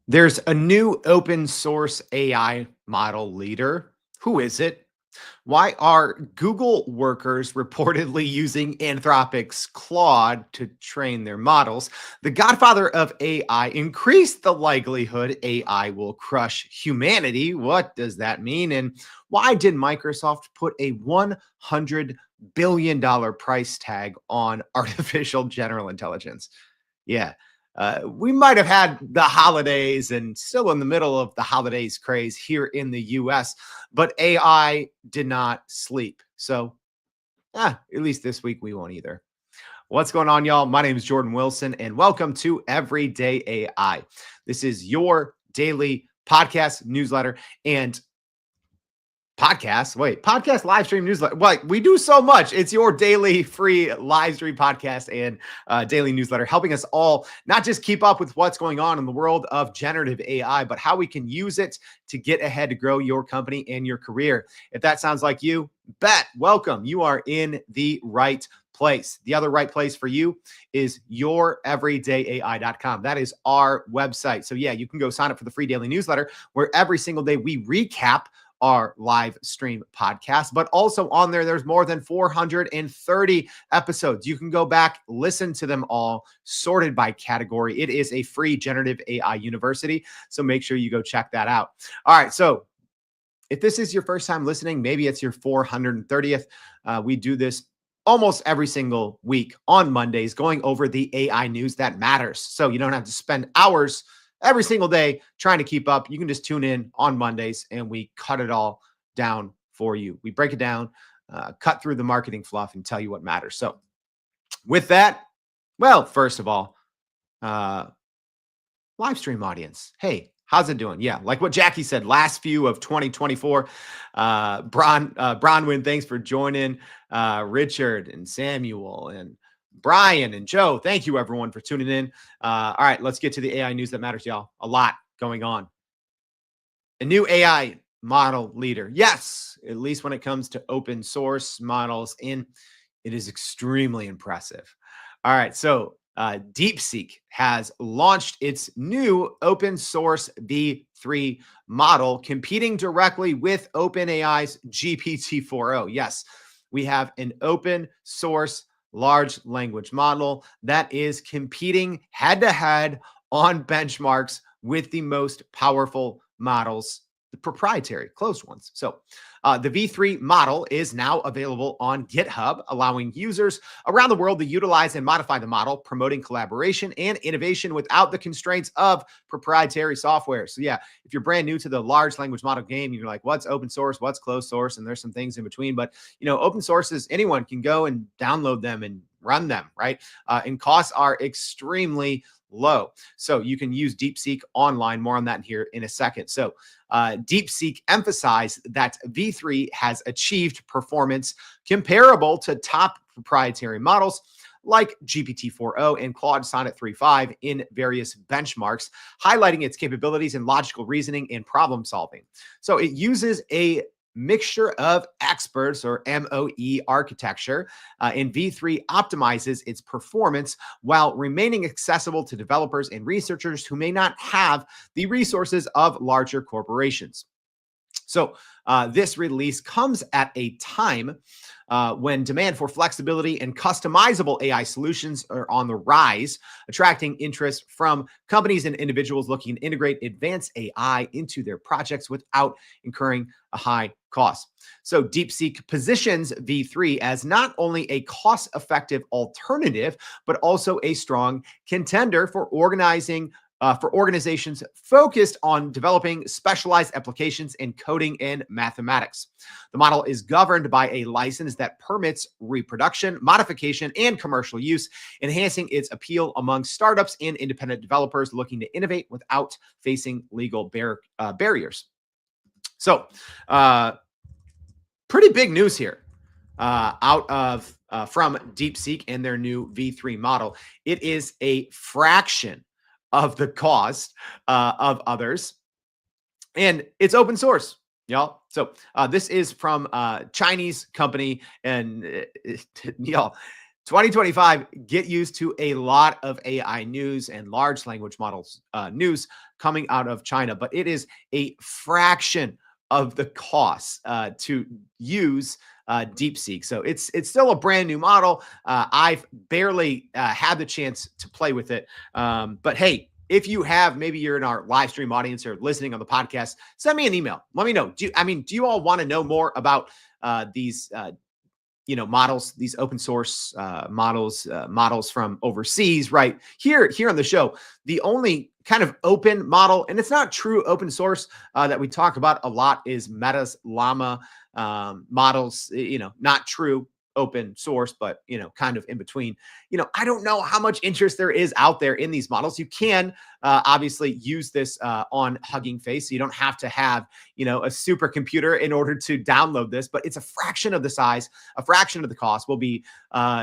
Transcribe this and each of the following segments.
There's a new open source AI model leader. Who is it? Why are Google workers reportedly using Anthropic's Claude to train their models? The Godfather of AI increased the likelihood AI will crush humanity. What does that mean? And why did Microsoft put a $100 billion price tag on artificial general intelligence? Yeah. We might have had the holidays and still in the middle of the holidays craze here in the US, but AI did not sleep. So, at least this week we won't either. What's going on, y'all? My name is Jordan Wilson, and welcome to Everyday AI. This is your daily podcast newsletter and podcast live stream newsletter. Like, we do so much. It's your daily free live stream podcast and daily newsletter, helping us all not just keep up with what's going on in the world of generative AI, but how we can use it to get ahead to grow your company and your career. If that sounds like you, welcome. You are in the right place. The other right place for you is youreverydayai.com. That is our website. So yeah, you can go sign up for the free daily newsletter where every single day we recap our live stream podcast, but also on there's more than 430 episodes. You can go back, listen to them all, sorted by category. It is a free generative AI university, so make sure you go check that out. All right, so if this is your first time listening, maybe it's your 430th. We do this almost every single week on Mondays, going over the AI news that matters. So you don't have to spend hours every single day trying to keep up. You can just tune in on Mondays and we cut it all down for you. We break it down, cut through the marketing fluff and tell you what matters. So with that, well, first of all, live stream audience. Hey, how's it doing? Yeah, like what Jackie said, last few of 2024. Bronwyn, thanks for joining. Richard and Samuel and Brian and Joe, thank you everyone for tuning in. All right, let's get to the AI news that matters, y'all. A lot going on. A new AI model leader. Yes, at least when it comes to open source models, and it is extremely impressive. All right, so DeepSeek has launched its new open source V3 model, competing directly with OpenAI's GPT-4o. Yes, we have an open source large language model that is competing head to head on benchmarks with the most powerful models, the proprietary closed ones. So the V3 model is now available on GitHub, allowing users around the world to utilize and modify the model, promoting collaboration and innovation without the constraints of proprietary software. So yeah, if you're brand new to the large language model game, you're like, what's open source, what's closed source? And there's some things in between, but open sources, anyone can go and download them and run them, right? And costs are extremely low. So you can use DeepSeek online. More on that here in a second. So DeepSeek emphasized that V3 has achieved performance comparable to top proprietary models like GPT-4o and Claude Sonnet 3.5 in various benchmarks, highlighting its capabilities in logical reasoning and problem solving. So it uses a mixture of experts or MOE architecture, and V3 optimizes its performance while remaining accessible to developers and researchers who may not have the resources of larger corporations. So this release comes at a time when demand for flexibility and customizable AI solutions are on the rise, attracting interest from companies and individuals looking to integrate advanced AI into their projects without incurring a high cost. So DeepSeek positions V3 as not only a cost-effective alternative, but also a strong contender for organizations focused on developing specialized applications in coding and mathematics. The model is governed by a license that permits reproduction, modification, and commercial use, enhancing its appeal among startups and independent developers looking to innovate without facing legal barriers. So, pretty big news here out of from DeepSeek and their new V3 model. It is a fraction of the cost of others, and it's open source, y'all. So this is from a Chinese company, and y'all, 2025, get used to a lot of AI news and large language models news coming out of China, but it is a fraction of the cost to use DeepSeek. So it's still a brand new model. I've barely had the chance to play with it, but hey. If you have, maybe you're in our live stream audience or listening on the podcast, send me an email. Let me know. Do you all want to know more about these models, these open source models from overseas, right? Here on the show, the only kind of open model, and it's not true open source that we talk about a lot, is Meta's Llama models. Not true open source, but kind of in between. I don't know how much interest there is out there in these models. You can obviously use this on Hugging Face, so you don't have to have a supercomputer in order to download this, but it's a fraction of the size, a fraction of the cost. We'll be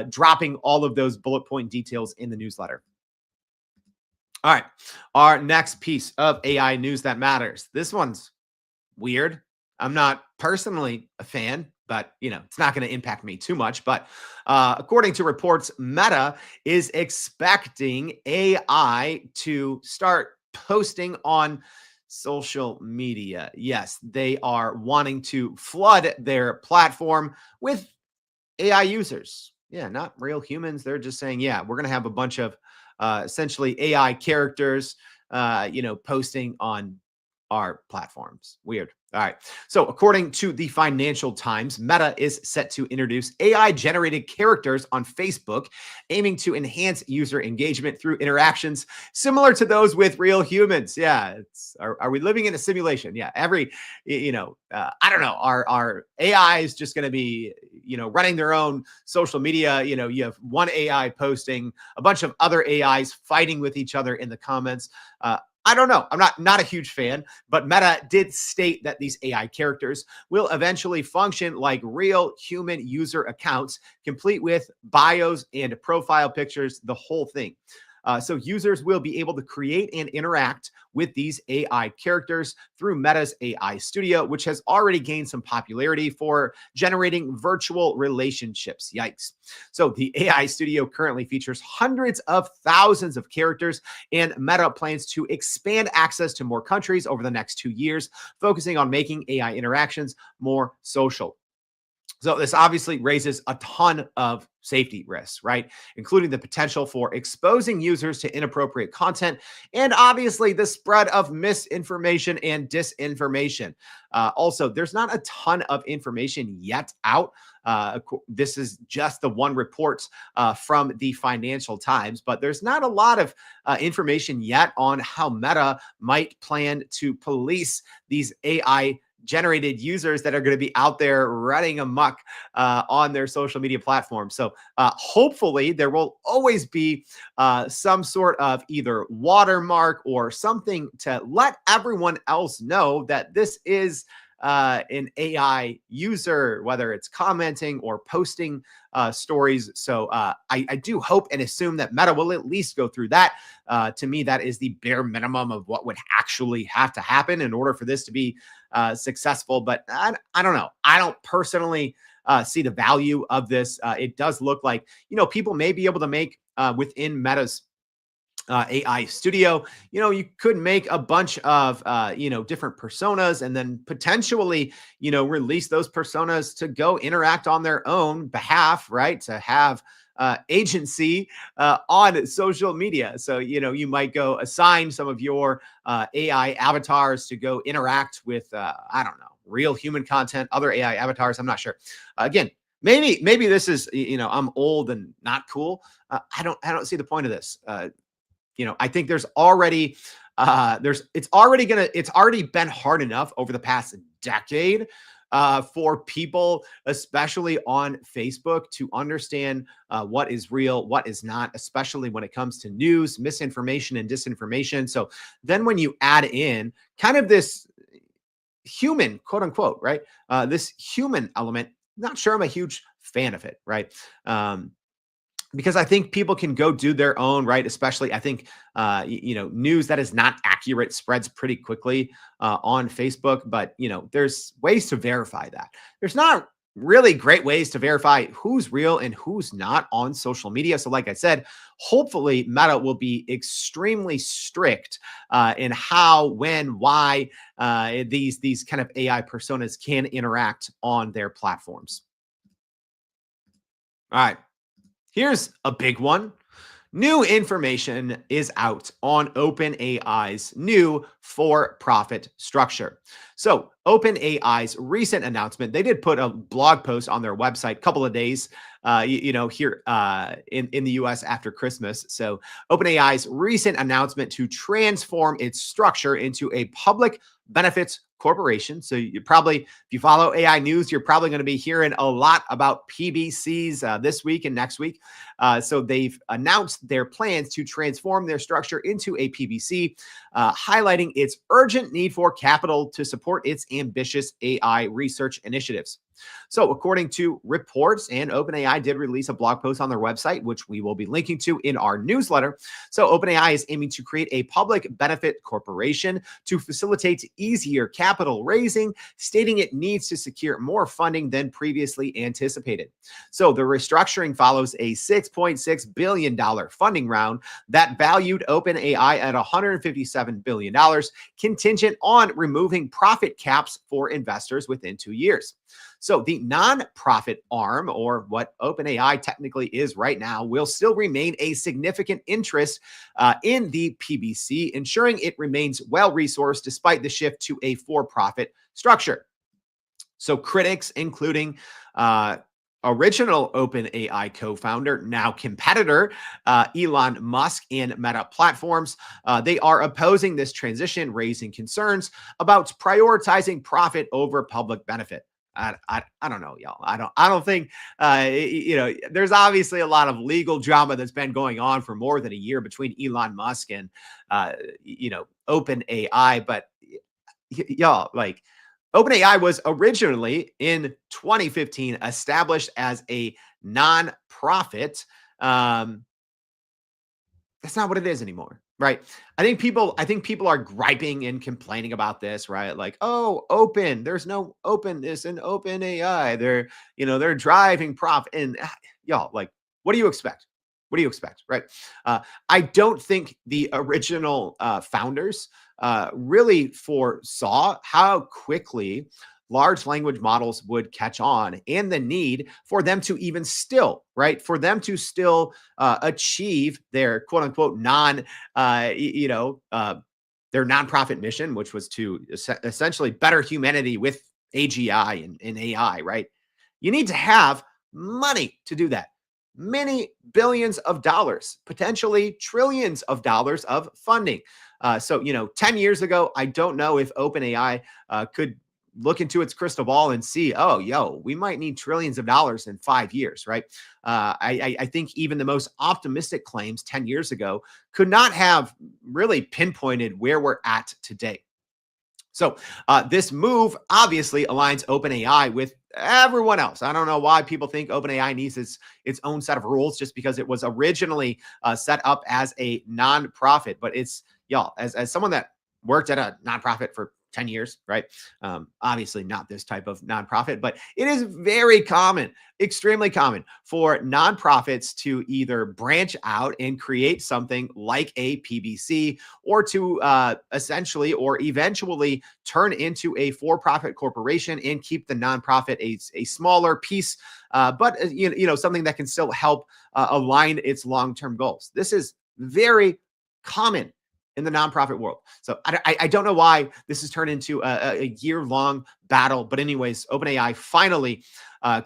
dropping all of those bullet point details in the newsletter. All right, our next piece of AI news that matters. This one's weird. I'm not personally a fan, but it's not going to impact me too much. But according to reports, Meta is expecting AI to start posting on social media. Yes, they are wanting to flood their platform with AI users. Yeah, not real humans. They're just saying, yeah, we're going to have a bunch of essentially AI characters, posting on our platforms. Weird. All right. So according to the Financial Times, Meta is set to introduce AI-generated characters on Facebook, aiming to enhance user engagement through interactions similar to those with real humans. Yeah. Are we living in a simulation? Yeah. I don't know. Our AI is just going to be, running their own social media. You have one AI posting, a bunch of other AIs fighting with each other in the comments. I don't know. I'm not a huge fan, but Meta did state that these AI characters will eventually function like real human user accounts, complete with bios and profile pictures, the whole thing. So users will be able to create and interact with these AI characters through Meta's AI Studio, which has already gained some popularity for generating virtual relationships. Yikes. So the AI Studio currently features hundreds of thousands of characters, and Meta plans to expand access to more countries over the next 2 years, focusing on making AI interactions more social. So this obviously raises a ton of safety risks, right? Including the potential for exposing users to inappropriate content and obviously the spread of misinformation and disinformation. Also, there's not a ton of information yet out. This is just the one report from the Financial Times, but there's not a lot of information yet on how Meta might plan to police these AI generated users that are going to be out there running amok on their social media platforms. So hopefully there will always be some sort of either watermark or something to let everyone else know that this is an AI user, whether it's commenting or posting stories. So I do hope and assume that Meta will at least go through that. To me, that is the bare minimum of what would actually have to happen in order for this to be successful. But I don't know. I don't personally see the value of this. It does look like, people may be able to make within Meta's AI Studio, you could make a bunch of, different personas and then potentially, release those personas to go interact on their own behalf, right? To have agency on social media. So, you might go assign some of your AI avatars to go interact with, I don't know, real human content, other AI avatars. I'm not sure. Again, maybe this is, I'm old and not cool. I don't see the point of this. I think there's already it's already been hard enough over the past decade for people, especially on Facebook, to understand what is real, what is not, especially when it comes to news, misinformation, and disinformation. So then when you add in kind of this human, quote unquote, right? This human element, not sure I'm a huge fan of it, right? Because I think people can go do their own, right? Especially, I think, news that is not accurate spreads pretty quickly on Facebook. But, there's ways to verify that. There's not really great ways to verify who's real and who's not on social media. So, like I said, hopefully Meta will be extremely strict in how, when, why these kind of AI personas can interact on their platforms. All right, here's a big one. New information is out on OpenAI's new for profit structure. So, OpenAI's recent announcement, they did put a blog post on their website a couple of days, here in the US after Christmas. So, OpenAI's recent announcement to transform its structure into a public benefits corporation. So, if you follow AI news, you're probably going to be hearing a lot about PBCs this week and next week. So they've announced their plans to transform their structure into a PBC, highlighting its urgent need for capital to support its ambitious AI research initiatives. So, according to reports, and OpenAI did release a blog post on their website, which we will be linking to in our newsletter. So, OpenAI is aiming to create a public benefit corporation to facilitate easier capital raising, stating it needs to secure more funding than previously anticipated. So, the restructuring follows a $6.6 billion funding round that valued OpenAI at $157 billion, contingent on removing profit caps for investors within 2 years. So the nonprofit arm, or what OpenAI technically is right now, will still remain a significant interest in the PBC, ensuring it remains well-resourced despite the shift to a for-profit structure. So critics, including original OpenAI co-founder, now competitor, Elon Musk and Meta Platforms, they are opposing this transition, raising concerns about prioritizing profit over public benefit. I don't know, y'all. I don't think there's obviously a lot of legal drama that's been going on for more than a year between Elon Musk and OpenAI, but y'all, like, OpenAI was originally in 2015 established as a nonprofit. That's not what it is anymore, right? I think people are griping and complaining about this, right? Like, oh, there's no openness in open AI. They're driving profit. And y'all, like, what do you expect? What do you expect, right? I don't think the original founders really foresaw how quickly large language models would catch on, and the need for them to even still, right, for them to still achieve their quote unquote their nonprofit mission, which was to essentially better humanity with AGI and AI, right? You need to have money to do that. Many billions of dollars, potentially trillions of dollars of funding. 10 years ago, I don't know if OpenAI could look into its crystal ball and see, oh, we might need trillions of dollars in 5 years, right? I think even the most optimistic claims 10 years ago could not have really pinpointed where we're at today. So this move obviously aligns OpenAI with everyone else. I don't know why people think OpenAI needs its own set of rules just because it was originally set up as a nonprofit. But it's, y'all, as someone that worked at a nonprofit for 10 years, right? Obviously not this type of nonprofit, but it is very common, extremely common for nonprofits to either branch out and create something like a PBC, or to essentially or eventually turn into a for-profit corporation and keep the nonprofit a smaller piece, but something that can still help align its long-term goals. This is very common in the nonprofit world. So I don't know why this has turned into a year-long battle. But anyways, OpenAI finally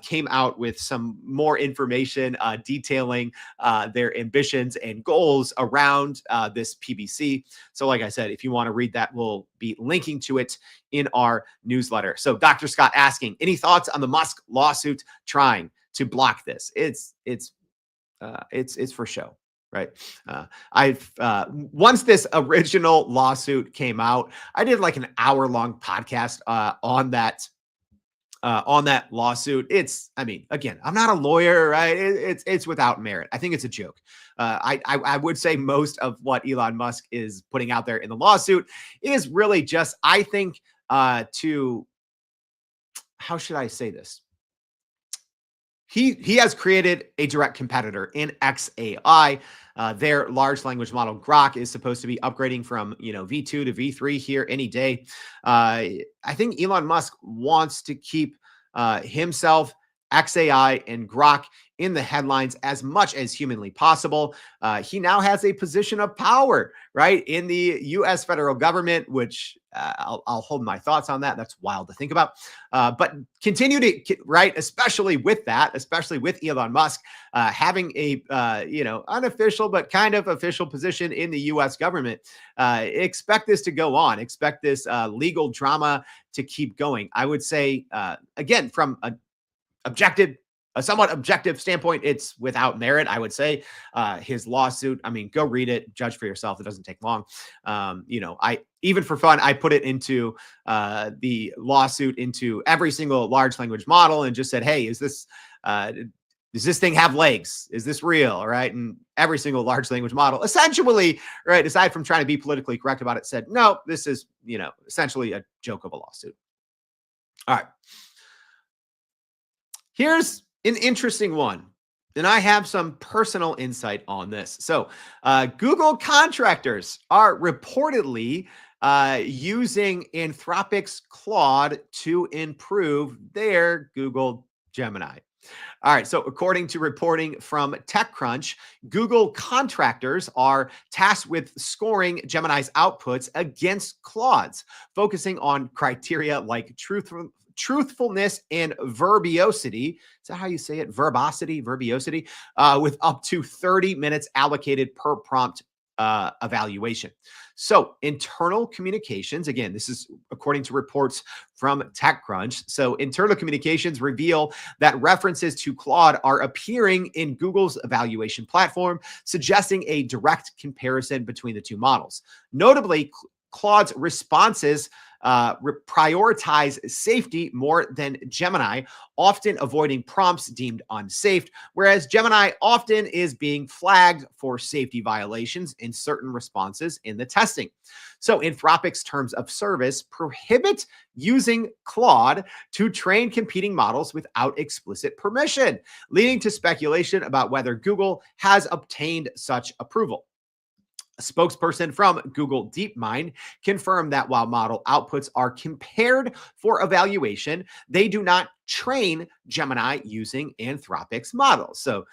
came out with some more information detailing their ambitions and goals around this PBC. So like I said, if you want to read that, we'll be linking to it in our newsletter. So Dr. Scott asking, any thoughts on the Musk lawsuit trying to block this? It's for show. Right. I've once this original lawsuit came out, I did like an hour-long podcast on that lawsuit. Again, I'm not a lawyer, right? It's without merit. I think it's a joke. I would say most of what Elon Musk is putting out there in the lawsuit is really just, I think, how should I say this? he has created a direct competitor in XAI. Their large language model Grok is supposed to be upgrading from V2 to V3 here any day. I think Elon Musk wants to keep himself, XAI, and Grok in the headlines as much as humanly possible. He now has a position of power, right, in the U.S. federal government, which I'll hold my thoughts on that. That's wild to think about. But continue to, right, especially with that, especially with Elon Musk having a, unofficial but kind of official position in the U.S. government. Expect this to go on. Expect this legal drama to keep going. I would say, again, from a somewhat objective standpoint, it's without merit. I would say his lawsuit. I mean, go read it, judge for yourself. It doesn't take long. I even for fun, I put it into the lawsuit into every single large language model and just said, hey, does this thing have legs? Is this real? All right. And every single large language model, essentially, right, aside from trying to be politically correct about it, said, no, this is, essentially a joke of a lawsuit. All right. Here's an interesting one, and I have some personal insight on this. So, Google contractors are reportedly using Anthropic's Claude to improve their Google Gemini. All right. So, according to reporting from TechCrunch, Google contractors are tasked with scoring Gemini's outputs against Claude's, focusing on criteria like truthfulness and verbosity. Is that how you say it? Verbosity, with up to 30 minutes allocated per prompt evaluation. So internal communications, again, this is according to reports from TechCrunch. So internal communications reveal that references to Claude are appearing in Google's evaluation platform, suggesting a direct comparison between the two models. Notably, Claude's responses prioritize safety more than Gemini, often avoiding prompts deemed unsafe, whereas Gemini often is being flagged for safety violations in certain responses in the testing. So Anthropic's terms of service prohibit using Claude to train competing models without explicit permission, leading to speculation about whether Google has obtained such approval. A spokesperson from Google DeepMind confirmed that while model outputs are compared for evaluation, they do not train Gemini using Anthropic's models. So,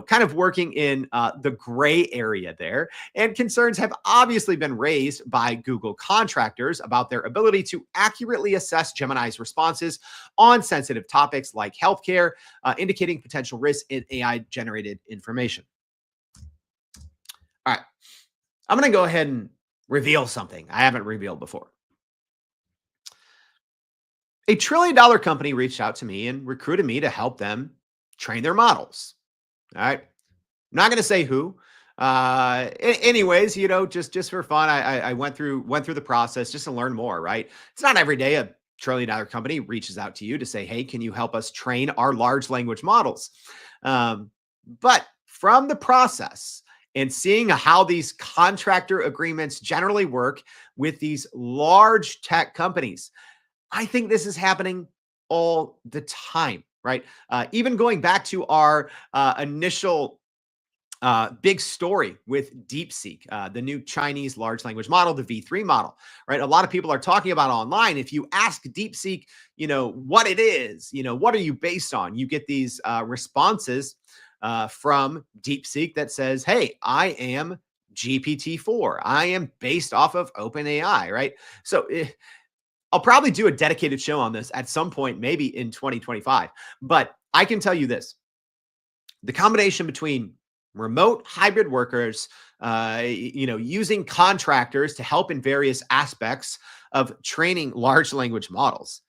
kind of working in the gray area there. And concerns have obviously been raised by Google contractors about their ability to accurately assess Gemini's responses on sensitive topics like healthcare, indicating potential risks in AI-generated information. All right. I'm going to go ahead and reveal something I haven't revealed before. A $1 trillion company reached out to me and recruited me to help them train their models. All right. I'm not going to say who. Anyways, just for fun, I went through the process just to learn more, right? It's not every day a $1 trillion company reaches out to you to say, hey, can you help us train our large language models? But from the process, and seeing how these contractor agreements generally work with these large tech companies, I think this is happening all the time, right? Even going back to our initial big story with DeepSeek, the new Chinese large language model, the V3 model, right? A lot of people are talking about online. If you ask DeepSeek, what it is, what are you based on? You get these responses from DeepSeek that says, hey, I am GPT-4. I am based off of OpenAI, right? So I'll probably do a dedicated show on this at some point, maybe in 2025. But I can tell you this. The combination between remote hybrid workers, using contractors to help in various aspects of training large language models,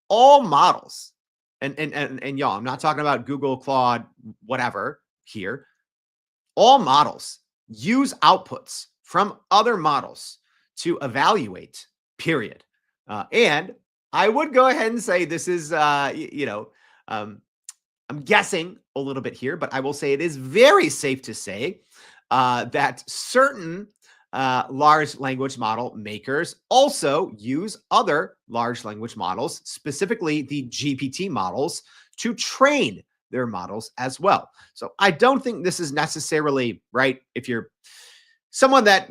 all models, and y'all, I'm not talking about Google, Claude, whatever here. All models use outputs from other models to evaluate, period. And I would go ahead and say this is, I'm guessing a little bit here, but I will say it is very safe to say that certain large language model makers also use other large language models, specifically the GPT models, to train their models as well. So I don't think this is necessarily right. If you're someone that,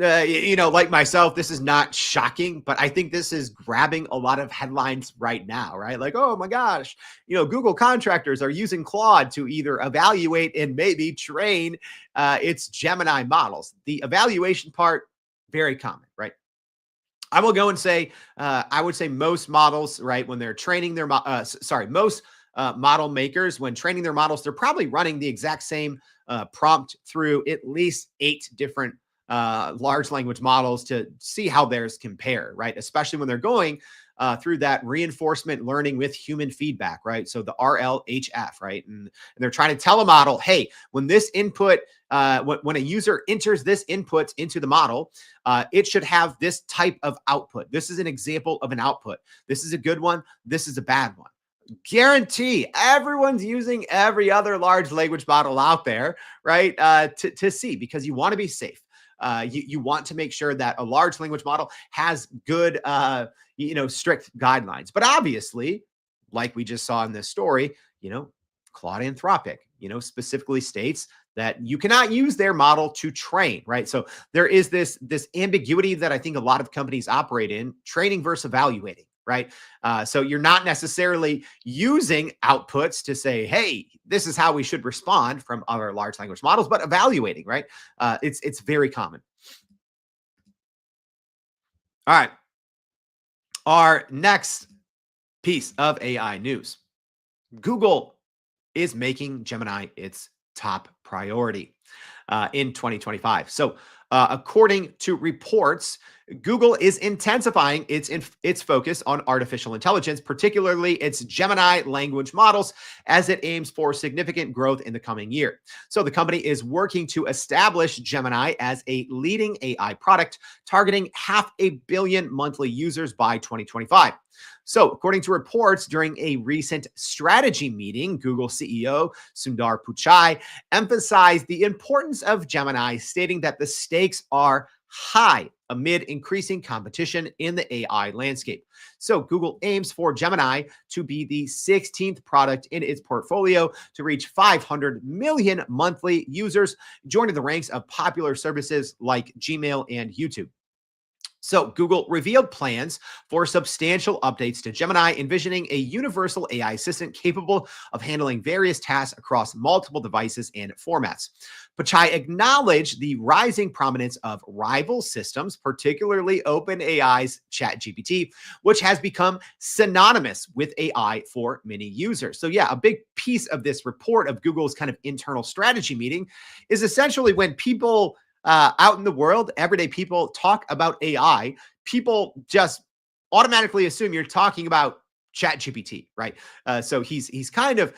like myself, this is not shocking, but I think this is grabbing a lot of headlines right now, right? Like, oh my gosh, Google contractors are using Claude to either evaluate and maybe train its Gemini models. The evaluation part, very common, right? I will go and say, I would say most models, right, when they're training their, most model makers, when training their models, they're probably running the exact same prompt through at least 8 different large language models to see how theirs compare, right? Especially when they're going through that reinforcement learning with human feedback, right? So the RLHF, right? And they're trying to tell a model, hey, when this input, when a user enters this input into the model, it should have this type of output. This is an example of an output. This is a good one. This is a bad one. Guarantee everyone's using every other large language model out there, right? To see, because you want to be safe. You want to make sure that a large language model has good, strict guidelines. But obviously, like we just saw in this story, Claude Anthropic, specifically states that you cannot use their model to train, right? So there is this ambiguity that I think a lot of companies operate in: training versus evaluating, right? So you're not necessarily using outputs to say, hey, this is how we should respond from other large language models, but evaluating, right? It's very common. All right. Our next piece of AI news: Google is making Gemini its top priority in 2025. So, according to reports, Google is intensifying its focus on artificial intelligence, particularly its Gemini language models, as it aims for significant growth in the coming year. So the company is working to establish Gemini as a leading AI product, targeting 500 million monthly users by 2025. So, according to reports, during a recent strategy meeting, Google CEO Sundar Pichai emphasized the importance of Gemini, stating that the stakes are high amid increasing competition in the AI landscape. So Google aims for Gemini to be the 16th product in its portfolio to reach 500 million monthly users, joining the ranks of popular services like Gmail and YouTube. So Google revealed plans for substantial updates to Gemini, envisioning a universal AI assistant capable of handling various tasks across multiple devices and formats. Pichai acknowledged the rising prominence of rival systems, particularly OpenAI's ChatGPT, which has become synonymous with AI for many users. So yeah, a big piece of this report of Google's kind of internal strategy meeting is essentially when people out in the world, everyday people talk about AI, people just automatically assume you're talking about ChatGPT, right? So he's kind of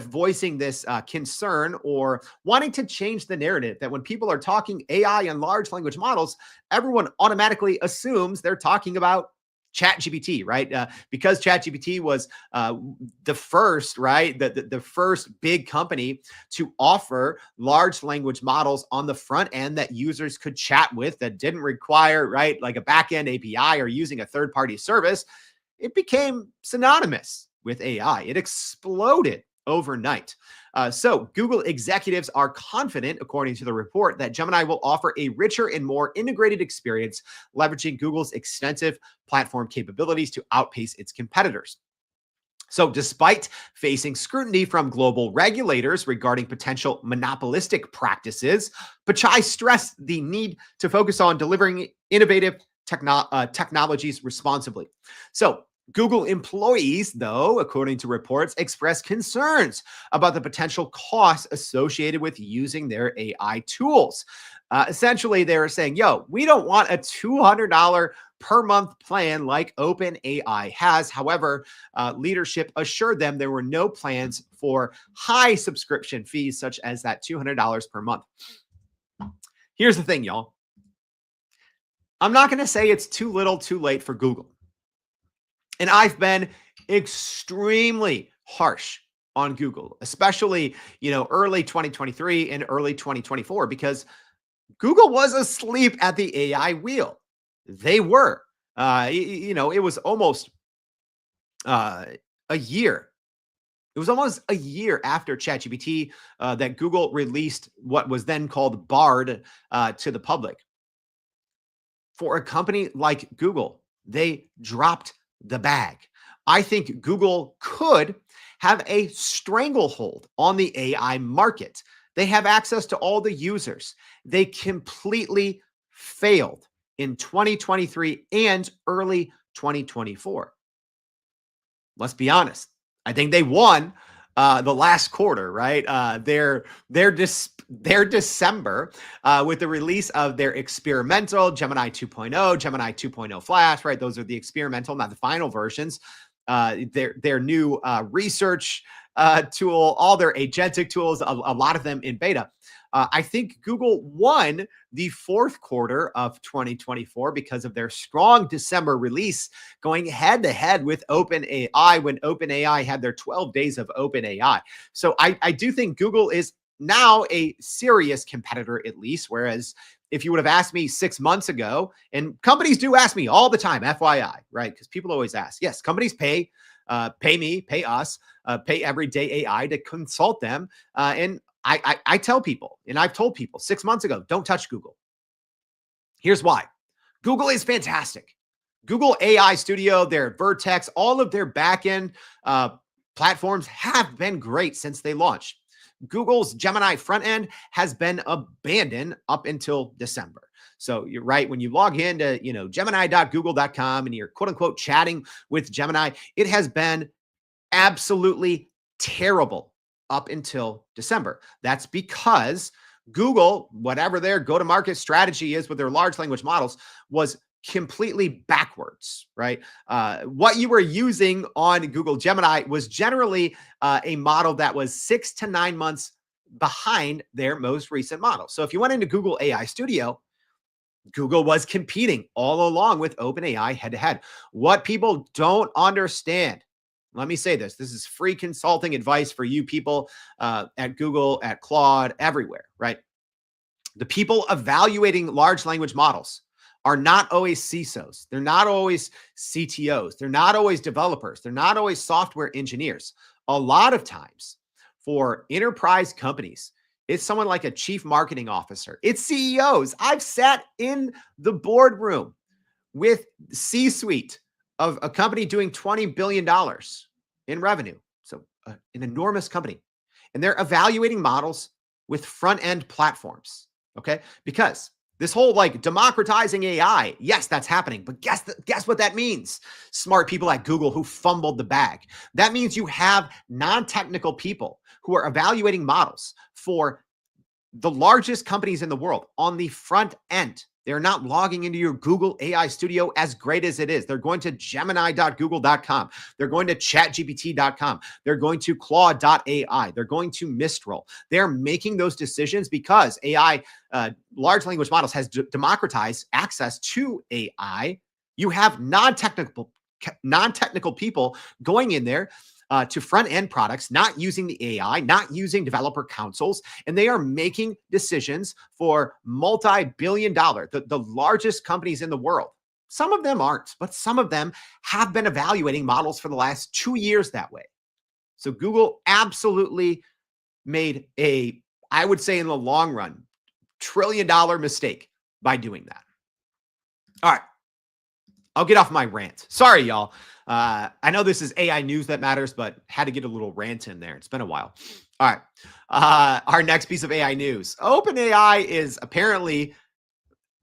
voicing this concern or wanting to change the narrative that when people are talking AI and large language models, everyone automatically assumes they're talking about ChatGPT, right? Because ChatGPT was the first, right? The first big company to offer large language models on the front end that users could chat with, that didn't require, right, like a backend API or using a third-party service. It became synonymous with AI. It exploded overnight. So Google executives are confident, according to the report, that Gemini will offer a richer and more integrated experience, leveraging Google's extensive platform capabilities to outpace its competitors. So, despite facing scrutiny from global regulators regarding potential monopolistic practices, Pichai stressed the need to focus on delivering innovative technologies responsibly. So, Google employees, though, according to reports, expressed concerns about the potential costs associated with using their AI tools. Essentially, they were saying, yo, we don't want a $200 per month plan like OpenAI has. However, leadership assured them there were no plans for high subscription fees, such as that $200 per month. Here's the thing, y'all. I'm not going to say it's too little, too late for Google. And I've been extremely harsh on Google, especially, early 2023 and early 2024, because Google was asleep at the AI wheel. They were. It was almost a year It was almost a year after ChatGPT that Google released what was then called Bard to the public. For a company like Google, they dropped the bag. I think Google could have a stranglehold on the AI market. They have access to all the users. They completely failed in 2023 and early 2024. Let's be honest. I think they won the last quarter, right? Their December with the release of their experimental Gemini 2.0, Gemini 2.0 Flash, right? Those are the experimental, not the final versions. Their new research tool, all their agentic tools, a lot of them in beta. I think Google won the fourth quarter of 2024 because of their strong December release, going head to head with OpenAI when OpenAI had their 12 days of OpenAI. So I do think Google is now a serious competitor, at least. Whereas if you would have asked me 6 months ago, and companies do ask me all the time, FYI, right? Because people always ask. Yes, companies pay me, pay us, pay Everyday AI to consult them. And I tell people, and I've told people 6 months ago, don't touch Google. Here's why. Google is fantastic. Google AI Studio, their Vertex, all of their backend platforms have been great since they launched. Google's Gemini front end has been abandoned up until December. So you're right. When you log into, gemini.google.com and you're quote unquote chatting with Gemini, it has been absolutely terrible up until December. That's because Google, whatever their go-to-market strategy is with their large language models, was completely backwards, right? What you were using on Google Gemini was generally a model that was 6 to 9 months behind their most recent model. So if you went into Google AI Studio, Google was competing all along with OpenAI head-to-head. What people don't understand, let me say this. This is free consulting advice for you people at Google, at Claude, everywhere, right? The people evaluating large language models are not always CISOs. They're not always CTOs. They're not always developers. They're not always software engineers. A lot of times for enterprise companies, it's someone like a chief marketing officer. It's CEOs. I've sat in the boardroom with C-suite of a company doing $20 billion in revenue. So an enormous company. And they're evaluating models with front-end platforms, okay? Because this whole like democratizing AI, yes, that's happening. But guess what that means? Smart people at Google who fumbled the bag. That means you have non-technical people who are evaluating models for the largest companies in the world on the front end. They're not logging into your Google AI Studio as great as it is. They're going to gemini.google.com. They're going to chatgpt.com. They're going to claude.ai. They're going to Mistral. They're making those decisions because AI, large language models, has democratized access to AI. You have non-technical people going in there to front-end products, not using the AI, not using developer councils, and they are making decisions for multi-billion-dollar, the largest companies in the world. Some of them aren't, but some of them have been evaluating models for the last 2 years that way. So Google absolutely made I would say in the long run, trillion-dollar mistake by doing that. All right. I'll get off my rant. Sorry, y'all. I know this is AI news that matters, but had to get a little rant in there. It's been a while. All right. Our next piece of AI news. OpenAI is apparently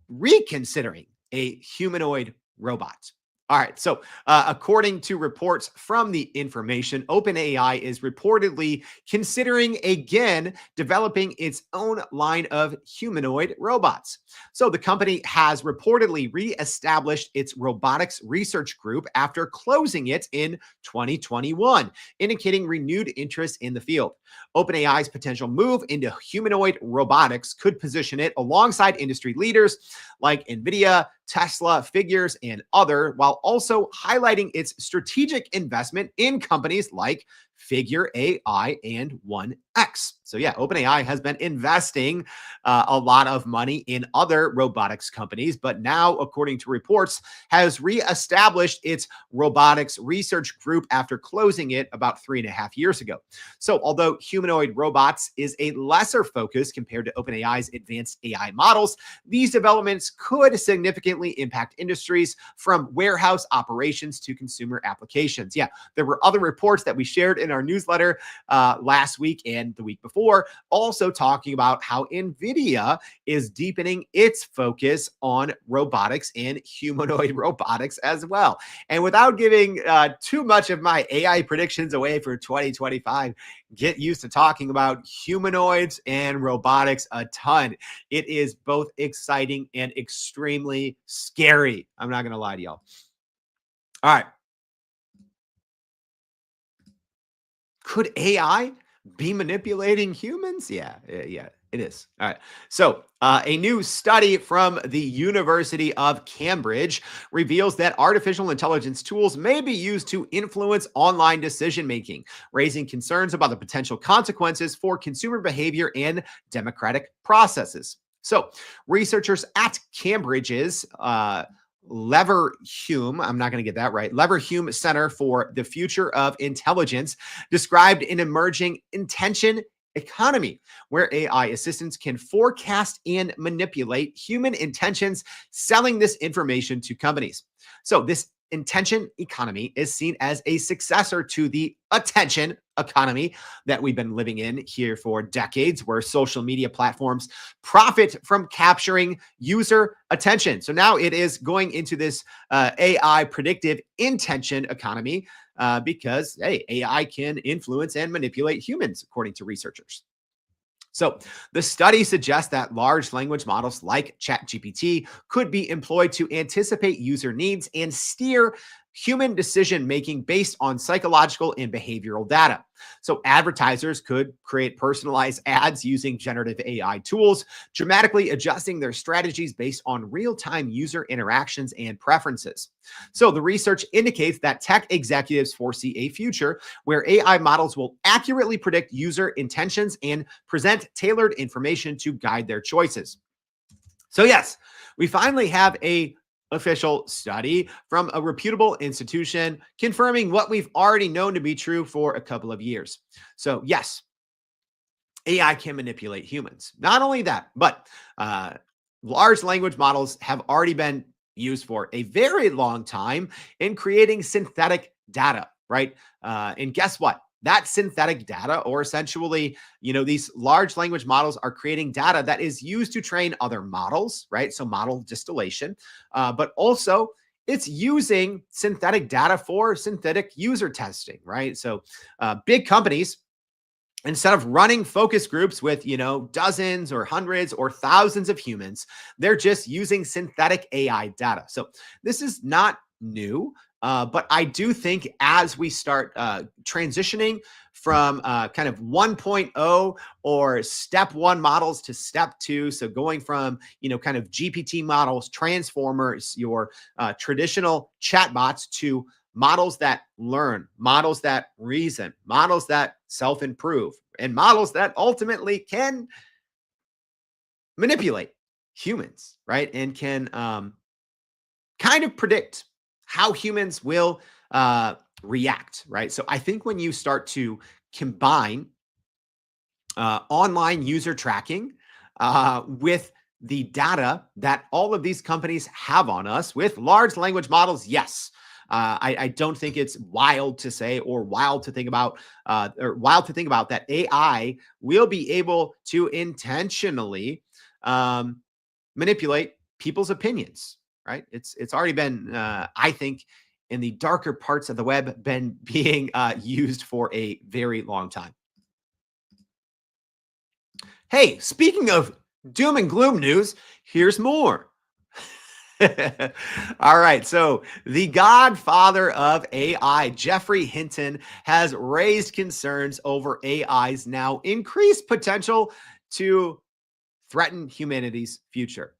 reconsidering a humanoid robot. All right. So, according to reports from The Information, OpenAI is reportedly considering again developing its own line of humanoid robots. So, the company has reportedly reestablished its robotics research group after closing it in 2021, indicating renewed interest in the field. OpenAI's potential move into humanoid robotics could position it alongside industry leaders like NVIDIA, Tesla, Figures, and other, while also highlighting its strategic investment in companies like Figure AI and 1X. So yeah, OpenAI has been investing a lot of money in other robotics companies, but now, according to reports, has reestablished its robotics research group after closing it about 3.5 years ago. So, although humanoid robots is a lesser focus compared to OpenAI's advanced AI models, these developments could significantly impact industries from warehouse operations to consumer applications. Yeah, there were other reports that we shared in our newsletter last week and the week before, also talking about how NVIDIA is deepening its focus on robotics and humanoid robotics as well. And without giving too much of my AI predictions away for 2025, get used to talking about humanoids and robotics a ton. It is both exciting and extremely scary. I'm not going to lie to y'all. All right. Could AI be manipulating humans? Yeah, it is. All right. So, a new study from the University of Cambridge reveals that artificial intelligence tools may be used to influence online decision making, raising concerns about the potential consequences for consumer behavior and democratic processes. So, researchers at Cambridge's Leverhulme, I'm not going to get that right, Leverhulme Center for the Future of Intelligence described an emerging intention economy where AI assistants can forecast and manipulate human intentions, selling this information to companies. So, this intention economy is seen as a successor to the attention economy that we've been living in here for decades, where social media platforms profit from capturing user attention. So now it is going into this AI predictive intention economy because, hey, AI can influence and manipulate humans, according to researchers. So, the study suggests that large language models like ChatGPT could be employed to anticipate user needs and steer human decision making based on psychological and behavioral data. So, advertisers could create personalized ads using generative AI tools, dramatically adjusting their strategies based on real time user interactions and preferences. So, the research indicates that tech executives foresee a future where AI models will accurately predict user intentions and present tailored information to guide their choices. So, yes, we finally have a official study from a reputable institution confirming what we've already known to be true for a couple of years. So, yes, AI can manipulate humans. Not only that, but large language models have already been used for a very long time in creating synthetic data, right? And guess what? That synthetic data, or essentially, these large language models are creating data that is used to train other models, right? So model distillation, but also it's using synthetic data for synthetic user testing, right? So big companies, instead of running focus groups with dozens or hundreds or thousands of humans, they're just using synthetic AI data. So this is not new, but I do think as we start transitioning from kind of 1.0 or step one models to step two, so going from kind of GPT models, transformers, your traditional chatbots, to models that learn, models that reason, models that self-improve, and models that ultimately can manipulate humans, right? And can kind of predict how humans will react, right? So I think when you start to combine online user tracking with the data that all of these companies have on us with large language models, yes, I don't think it's wild to say or wild to think about that AI will be able to intentionally manipulate people's opinions. Right? It's already been, I think, in the darker parts of the web, been being used for a very long time. Hey, speaking of doom and gloom news, here's more. All right. So, the godfather of AI, Geoffrey Hinton, has raised concerns over AI's now increased potential to threaten humanity's future.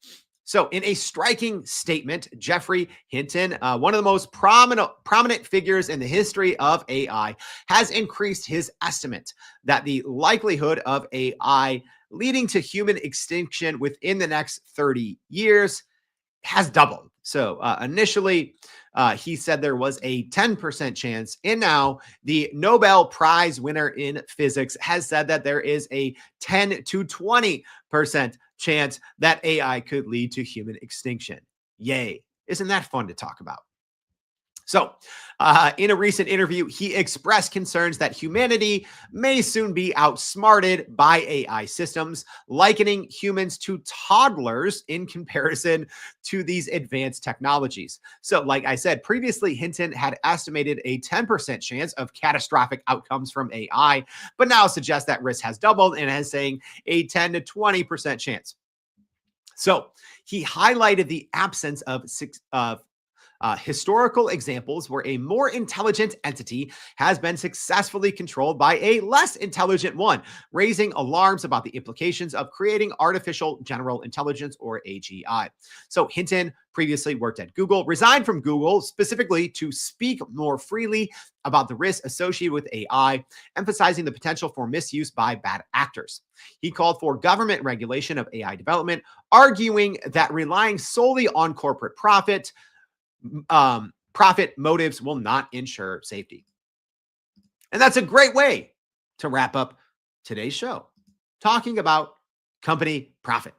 So, in a striking statement, Jeffrey Hinton, one of the most prominent figures in the history of AI, has increased his estimate that the likelihood of AI leading to human extinction within the next 30 years has doubled. So initially, he said there was a 10% chance. And now the Nobel Prize winner in physics has said that there is a 10 to 20% chance that AI could lead to human extinction. Yay. Isn't that fun to talk about? So, in a recent interview, he expressed concerns that humanity may soon be outsmarted by AI systems, likening humans to toddlers in comparison to these advanced technologies. So, like I said previously, Hinton had estimated a 10% chance of catastrophic outcomes from AI, but now suggests that risk has doubled and is saying a 10 to 20% chance. So, he highlighted the absence of historical examples where a more intelligent entity has been successfully controlled by a less intelligent one, raising alarms about the implications of creating artificial general intelligence, or AGI. So Hinton previously worked at Google, resigned from Google specifically to speak more freely about the risks associated with AI, emphasizing the potential for misuse by bad actors. He called for government regulation of AI development, arguing that relying solely on corporate profit motives will not ensure safety. And that's a great way to wrap up today's show, talking about company profit.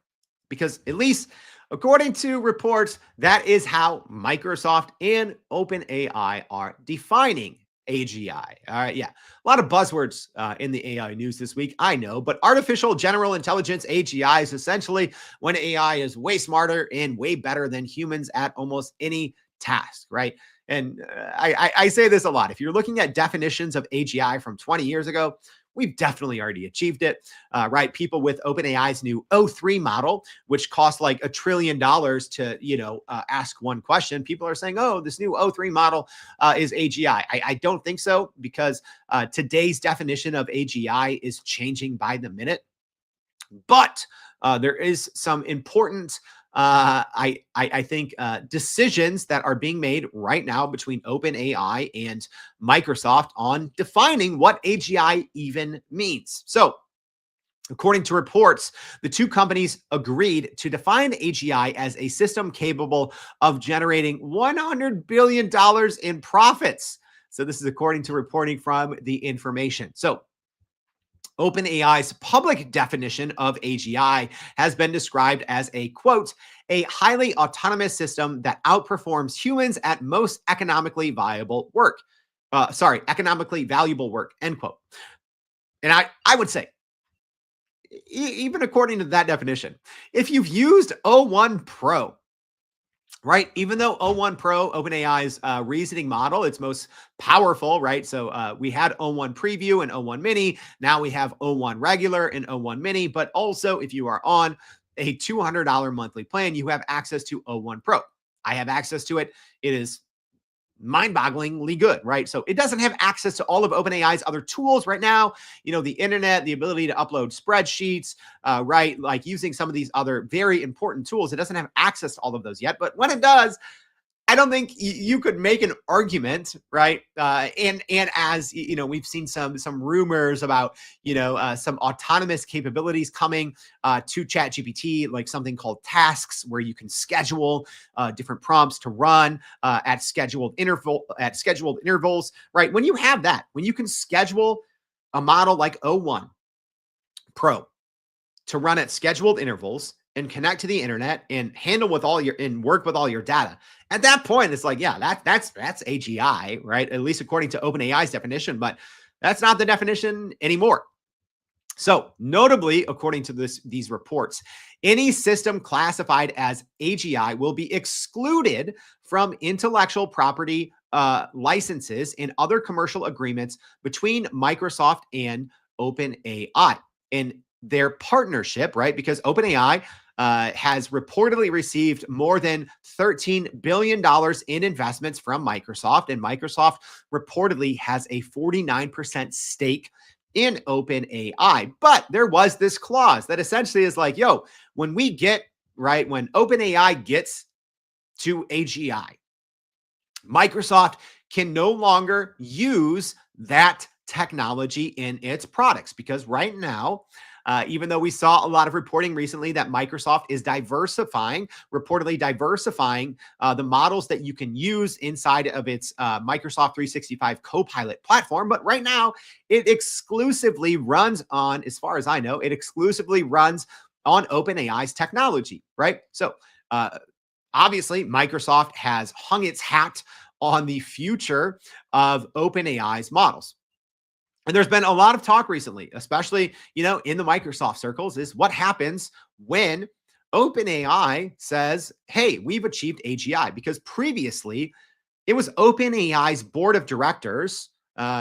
Because at least according to reports, that is how Microsoft and OpenAI are defining AGI. All right. Yeah. A lot of buzzwords in the AI news this week. I know, but artificial general intelligence, AGI, is essentially when AI is way smarter and way better than humans at almost any task, right? And I say this a lot. If you're looking at definitions of AGI from 20 years ago, we've definitely already achieved it, right? People with OpenAI's new O3 model, which costs like $1 trillion to, ask one question. People are saying, oh, this new O3 model is AGI. I don't think so, because today's definition of AGI is changing by the minute. But there is some important I think decisions that are being made right now between OpenAI and Microsoft on defining what AGI even means. So, according to reports, the two companies agreed to define AGI as a system capable of generating $100 billion in profits. So, this is according to reporting from The Information. So, OpenAI's public definition of AGI has been described as a, quote, a highly autonomous system that outperforms humans at most economically valuable work. Economically valuable work, end quote. And I would say, even according to that definition, if you've used O1 Pro, right? Even though O1 Pro, OpenAI's reasoning model, it's most powerful, right? So we had O1 Preview and O1 Mini. Now we have O1 Regular and O1 Mini. But also, if you are on a $200 monthly plan, you have access to O1 Pro. I have access to it. It is mind-bogglingly good, right? So it doesn't have access to all of OpenAI's other tools right now. The internet, the ability to upload spreadsheets, right? Like using some of these other very important tools. It doesn't have access to all of those yet, but when it does, I don't think you could make an argument, right? And as we've seen some rumors about some autonomous capabilities coming to ChatGPT, like something called tasks, where you can schedule different prompts to run at scheduled intervals, right? When you have that, when you can schedule a model like O1 Pro to run at scheduled intervals and connect to the internet and work with all your data. At that point, it's like, yeah, that's AGI, right? At least according to OpenAI's definition, but that's not the definition anymore. So, notably, according to these reports, any system classified as AGI will be excluded from intellectual property licenses and other commercial agreements between Microsoft and OpenAI. And their partnership, right? Because OpenAI has reportedly received more than $13 billion in investments from Microsoft, and Microsoft reportedly has a 49% stake in OpenAI. But there was this clause that essentially is like, yo, when we get right, when OpenAI gets to AGI, Microsoft can no longer use that technology in its products because right now, even though we saw a lot of reporting recently that Microsoft is reportedly diversifying the models that you can use inside of its Microsoft 365 Copilot platform. But right now, it exclusively runs on, as far as I know, it exclusively runs on OpenAI's technology, right? So, obviously, Microsoft has hung its hat on the future of OpenAI's models. And there's been a lot of talk recently, especially, in the Microsoft circles, is what happens when OpenAI says, hey, we've achieved AGI, because previously it was OpenAI's board of directors,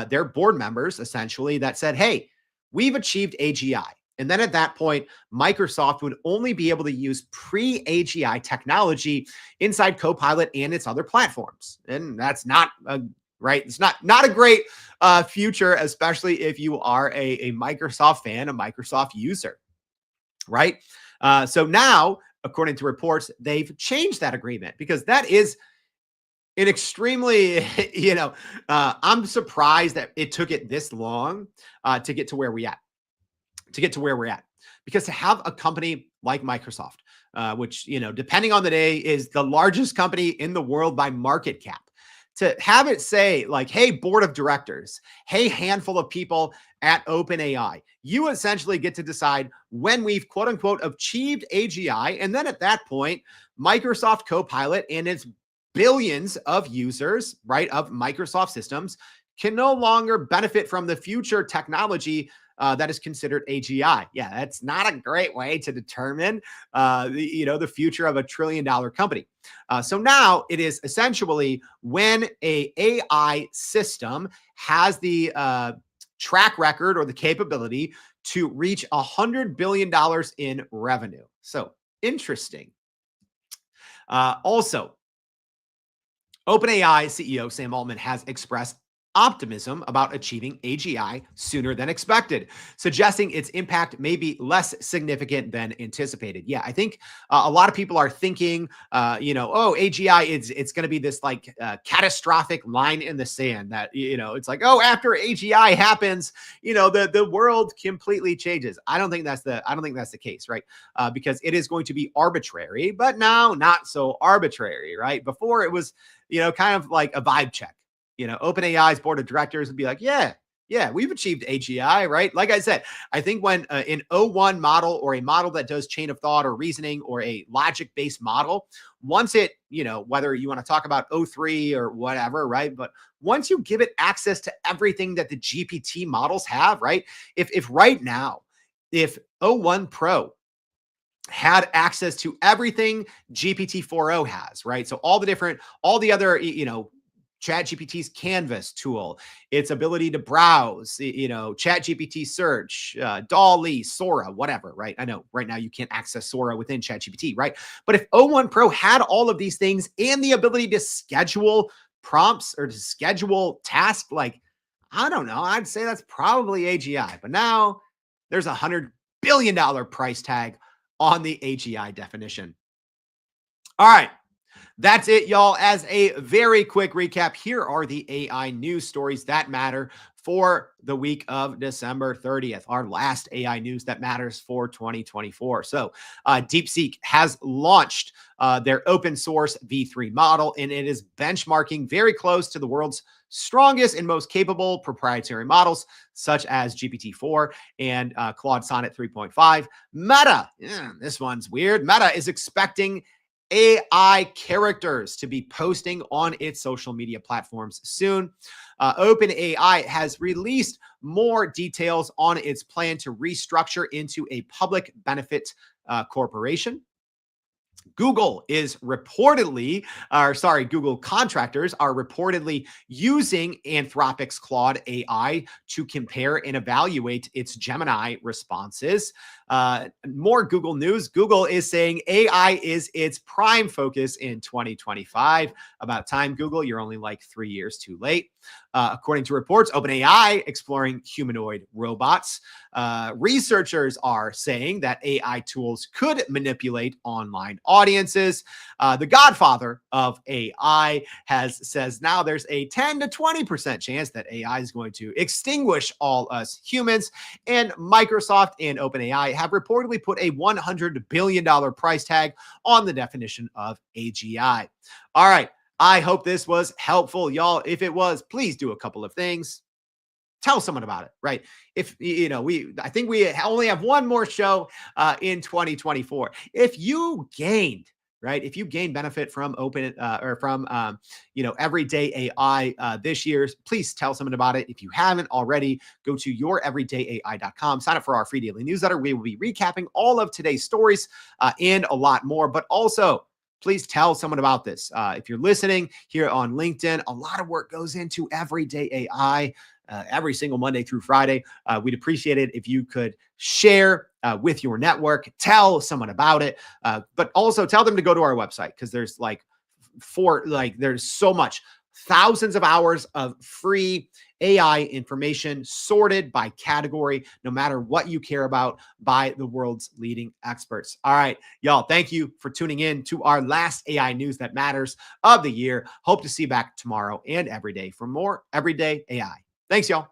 their board members essentially, that said, hey, we've achieved AGI. And then at that point, Microsoft would only be able to use pre-AGI technology inside Copilot and its other platforms. And that's not right. It's not a great future, especially if you are a Microsoft fan, a Microsoft user, right? So now, according to reports, they've changed that agreement, because that is an extremely, I'm surprised that it took it this long to get to where we're at. Because to have a company like Microsoft, which, depending on the day, is the largest company in the world by market cap, to have it say like, hey, board of directors, hey, handful of people at OpenAI, you essentially get to decide when we've quote unquote achieved AGI. And then at that point, Microsoft Copilot and its billions of users, right, of Microsoft systems can no longer benefit from the future technology that is considered AGI. Yeah, that's not a great way to determine, the future of a $1 trillion company. So now it is essentially when a AI system has the track record or the capability to reach $100 billion in revenue. So interesting. Also, OpenAI CEO Sam Altman has expressed optimism about achieving AGI sooner than expected, suggesting its impact may be less significant than anticipated. Yeah, I think a lot of people are thinking, AGI, it's going to be this like catastrophic line in the sand that, it's like, oh, after AGI happens, the world completely changes. I don't think that's the case, right? Because it is going to be arbitrary, but now not so arbitrary, right? Before it was, kind of like a vibe check. OpenAI's board of directors would be like, yeah, we've achieved AGI, right? Like I said, I think when an O1 model, or a model that does chain of thought or reasoning, or a logic-based model, once it, whether you want to talk about O3 or whatever, right? But once you give it access to everything that the GPT models have, right? If right now, if O1 Pro had access to everything GPT 4.0 has, right? So all the other, ChatGPT's Canvas tool, its ability to browse, ChatGPT search, DALL-E, Sora, whatever, right? I know right now you can't access Sora within ChatGPT, right? But if O1 Pro had all of these things and the ability to schedule prompts or to schedule tasks, like, I don't know, I'd say that's probably AGI. But now there's $100 billion price tag on the AGI definition. All right. That's it, y'all. As a very quick recap, here are the AI news stories that matter for the week of December 30th, our last AI news that matters for 2024. So DeepSeek has launched their open source V3 model, and it is benchmarking very close to the world's strongest and most capable proprietary models, such as GPT-4 and Claude Sonnet 3.5. Meta, this one's weird. Meta is expecting AI characters to be posting on its social media platforms soon. OpenAI has released more details on its plan to restructure into a public benefit corporation. Google is reportedly, or sorry, Google contractors are reportedly using Anthropic's Claude AI to compare and evaluate its Gemini responses. More Google news. Google is saying AI is its prime focus in 2025. About time, Google. You're only like 3 years too late. According to reports, OpenAI exploring humanoid robots. Researchers are saying that AI tools could manipulate online audiences. The Godfather of AI says now there's a 10 to 20% chance that AI is going to extinguish all us humans. And Microsoft and OpenAI have reportedly put a $100 billion price tag on the definition of AGI. All right. I hope this was helpful, y'all. If it was, please do a couple of things. Tell someone about it, right? If I think we only have one more show in 2024. If you gained, right, if you gain benefit from everyday AI this year, please tell someone about it. If you haven't already, go to youreverydayai.com, sign up for our free daily newsletter. We will be recapping all of today's stories and a lot more, but also please tell someone about this. If you're listening here on LinkedIn, a lot of work goes into everyday AI. Every single Monday through Friday. We'd appreciate it if you could share with your network, tell someone about it, but also tell them to go to our website because there's there's so much, thousands of hours of free AI information sorted by category, no matter what you care about, by the world's leading experts. All right, y'all, thank you for tuning in to our last AI news that matters of the year. Hope to see you back tomorrow and every day for more everyday AI. Thanks, y'all.